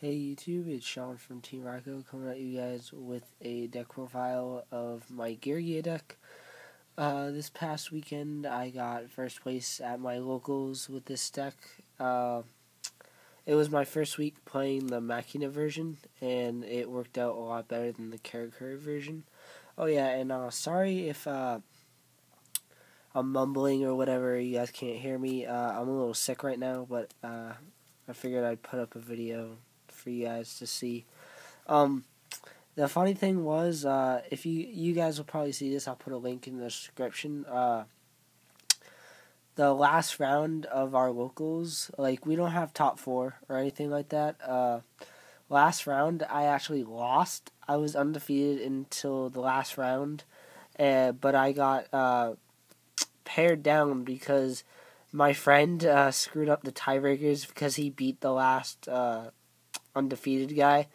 Hey YouTube, it's Sean from Team Ryko coming at you guys with a deck profile of my Geargia deck. This past weekend I got first place at my locals with this deck. It was my first week playing the Machina version, and it worked out a lot better than the Geargia version. Oh yeah, and sorry if I'm mumbling or whatever, you guys can't hear me. I'm a little sick right now, but I figured I'd put up a video for you guys to see. The funny thing was, if you guys will probably see this, I'll put a link in the description. The last round of our locals, like, we don't have top 4 or anything like that. Last round, I actually lost. I was undefeated until the last round, but I got pared down because my friend screwed up the tiebreakers because he beat the last undefeated guy.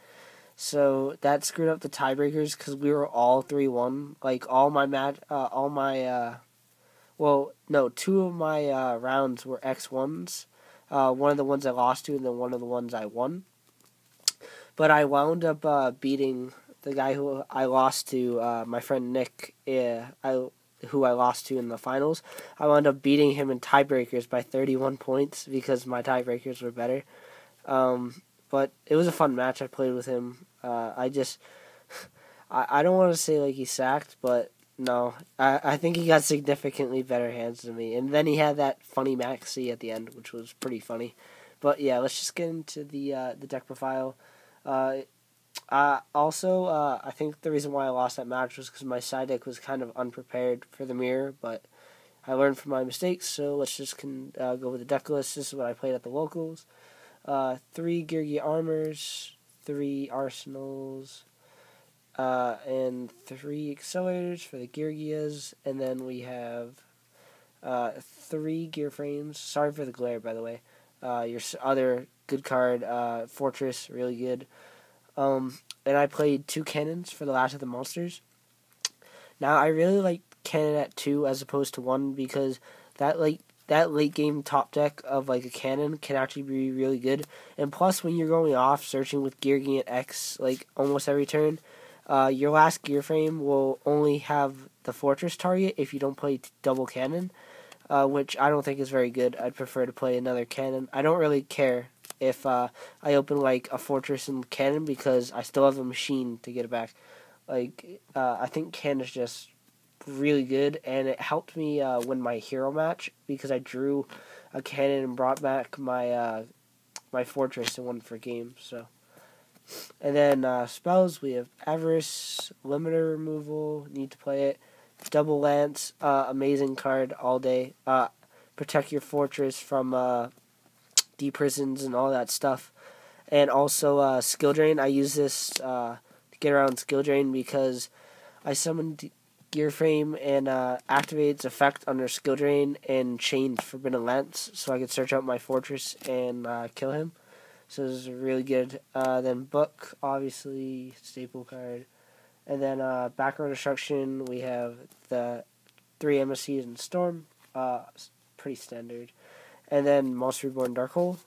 So that screwed up the tiebreakers because we were all 3-1. Like, two of my rounds were X1s. One of the ones I lost to, and then one of the ones I won. But I wound up beating the guy who I lost to, my friend Nick, who I lost to in the finals. I wound up beating him in tiebreakers by 31 points because my tiebreakers were better. But it was a fun match. I played with him. I don't want to say like he sacked, but no. I think he got significantly better hands than me. And then he had that funny maxi at the end, which was pretty funny. But yeah, let's just get into the deck profile. Also, I think the reason why I lost that match was because my side deck was kind of unprepared for the mirror, but I learned from my mistakes, so let's just go with the deck list. This is what I played at the locals. 3 Geargia Armors, 3 Arsenals, and 3 Accelerators for the Geargias, and then we have 3 Gear Frames. Sorry for the glare, by the way. Your other good card, Fortress, really good. And I played 2 Cannons for the Last of the Monsters. Now, I really like Cannon at 2 as opposed to 1 because that late game top deck of like a cannon can actually be really good. And plus, when you're going off searching with Geargia X like almost every turn, your last gear frame will only have the fortress target if you don't play double cannon, which I don't think is very good. I'd prefer to play another cannon. I don't really care if I open like a fortress and cannon because I still have a machine to get it back. Like, I think cannon is just really good, and it helped me win my hero match because I drew a cannon and brought back my my fortress and won for game. So, and then spells, we have Avarice, limiter removal, need to play it. Double Lance, amazing card all day. Protect your fortress from D-prisons and all that stuff. And also skill drain. I use this to get around skill drain because I summoned Gear Frame and activates effect under skill drain and chained Forbidden Lance, so I could search out my fortress and kill him. So this is really good. Then Book, obviously staple card, and then background destruction. We have the 3 MSCs and Storm, pretty standard, and then Monster Reborn Darkhole.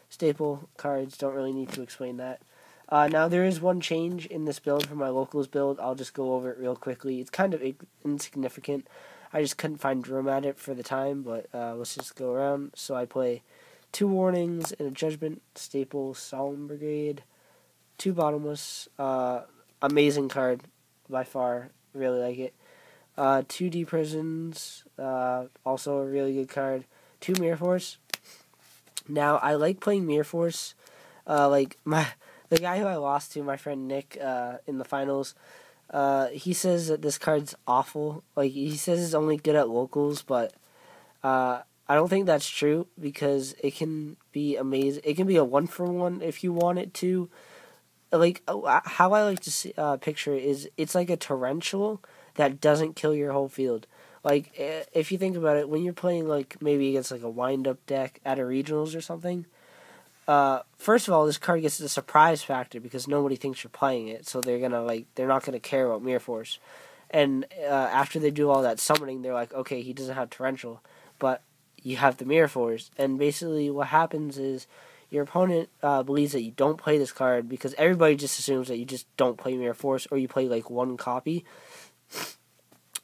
Staple cards, don't really need to explain that. Now, there is one change in this build from my locals build. I'll just go over it real quickly. It's kind of insignificant. I just couldn't find room at it for the time, but let's just go around. So I play 2 Warnings and a Judgment, Staple, Solemn Brigade, 2 Bottomless, amazing card by far, really like it. 2 D-Prisons, also a really good card. 2 Mirror Force. Now, I like playing Mirror Force. The guy who I lost to, my friend Nick, in the finals, he says that this card's awful. Like, he says it's only good at locals, but I don't think that's true because it can be amazing. It can be a 1-for-1 if you want it to. Like, how I like to picture it is it's like a torrential that doesn't kill your whole field. Like, if you think about it, when you're playing, like, maybe against, like, a wind-up deck at a regionals or something, first of all, this card gets the surprise factor because nobody thinks you're playing it, so they're not gonna care about Mirror Force. And after they do all that summoning, they're like, okay, he doesn't have Torrential, but you have the Mirror Force. And basically what happens is your opponent believes that you don't play this card because everybody just assumes that you just don't play Mirror Force or you play like one copy.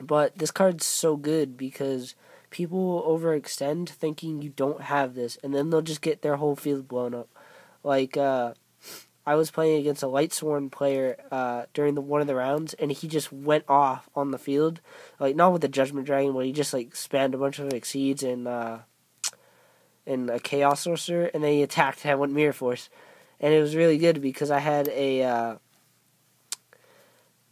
But this card's so good because people overextend thinking you don't have this, and then they'll just get their whole field blown up. Like, I was playing against a Lightsworn player during one of the rounds, and he just went off on the field. Like, not with the Judgment Dragon, but he just, like, spammed a bunch of Exceeds and a Chaos Sorcerer, and then he attacked and I went Mirror Force. And it was really good because I had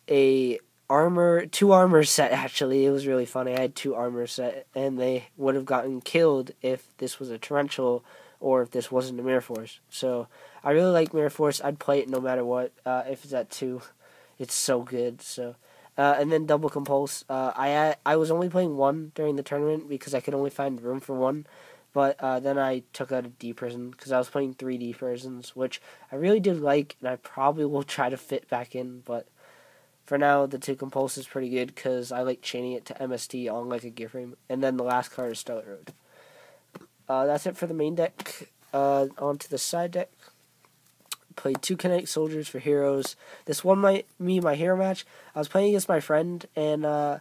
two armor set, actually. It was really funny. I had 2 armor set, and they would have gotten killed if this was a Torrential or if this wasn't a Mirror Force. So I really like Mirror Force. I'd play it no matter what. If it's at 2, it's so good. So, and then Double Compulse. I was only playing 1 during the tournament because I could only find room for 1. But then I took out a D prison because I was playing 3D prisons, which I really did like, and I probably will try to fit back in. But for now, the 2 Compulse is pretty good because I like chaining it to MST on like a gear frame. And then the last card is Starlight Road. That's it for the main deck. On to the side deck. Played 2 Kinetic Soldiers for heroes. This won my hero match. I was playing against my friend, and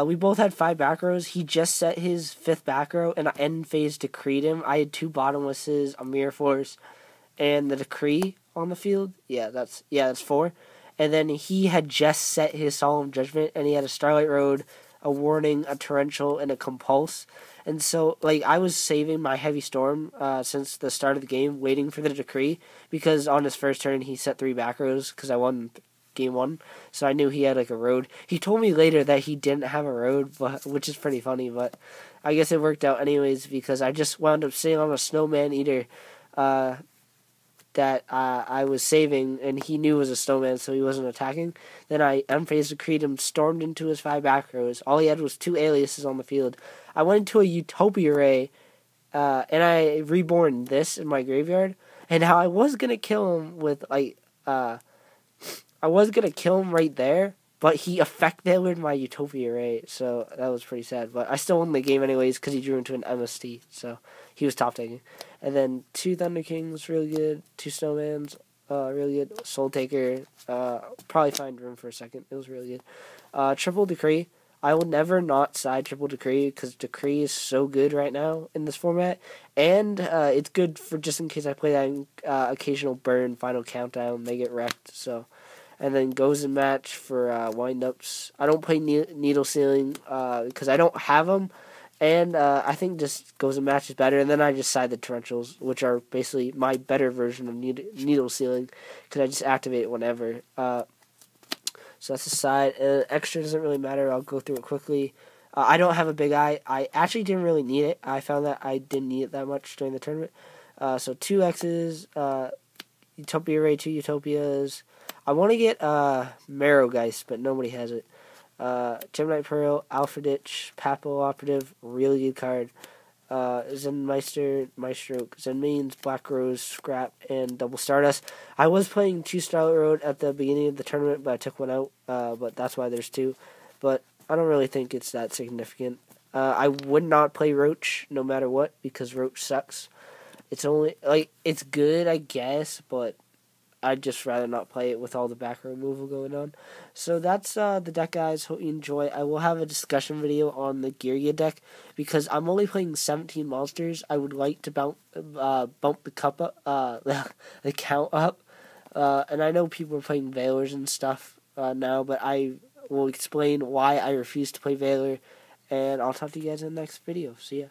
we both had 5 back rows. He just set his 5th back row, and I end phase decreed him. I had 2 bottomlesses, a Mirror Force, and the Decree on the field. That's 4. And then he had just set his Solemn Judgment, and he had a Starlight Road, a Warning, a Torrential, and a Compulse. And so, like, I was saving my Heavy Storm since the start of the game, waiting for the Decree, because on his first turn he set 3 back rows, because I won game 1, so I knew he had, like, a road. He told me later that he didn't have a road, which is pretty funny, but I guess it worked out anyways, because I just wound up sitting on a Snowman Eater that I was saving, and he knew it was a snowman, so he wasn't attacking. Then I unphased decreed him, stormed into his 5 back rows. All he had was 2 aliases on the field. I went into a Utopia Ray, and I reborn this in my graveyard. And how I was gonna kill him with I was gonna kill him right there, but he effect veilered my Utopia Ray, so that was pretty sad. But I still won the game anyways because he drew into an MST, so he was top taking. And then 2 Thunder Kings, really good. 2 Snowmans, really good. Soul Taker, probably find room for a second. It was really good. Triple Decree. I will never not side Triple Decree because Decree is so good right now in this format. And it's good for just in case I play that occasional burn, Final Countdown, they get wrecked. So, and then goes in match for wind-ups. I don't play Needle Ceiling because I don't have them. And I think just goes in match is better. And then I just side the Torrentials, which are basically my better version of Needle Ceiling because I just activate it whenever. So that's the side. Extra doesn't really matter. I'll go through it quickly. I don't have a big eye. I actually didn't really need it. I found that I didn't need it that much during the tournament. So 2 X's, Utopia Ray, 2 Utopias. I want to get Marrow Geist, but nobody has it. Gemini Pearl, Alpha Ditch, Papal Operative, really good card. Zen Maestro, Zen Means, Black Rose, Scrap, and Double Stardust. I was playing 2 Starlight Road at the beginning of the tournament, but I took 1 out, but that's why there's 2. But I don't really think it's that significant. I would not play Roach no matter what, because Roach sucks. It's only, it's good, I guess, but I'd just rather not play it with all the back removal going on. So that's the deck, guys. Hope you enjoy. I will have a discussion video on the Geargia deck because I'm only playing 17 monsters. I would like to bump the cup up, the count up. And I know people are playing Veilers and stuff now, but I will explain why I refuse to play Veiler. And I'll talk to you guys in the next video. See ya.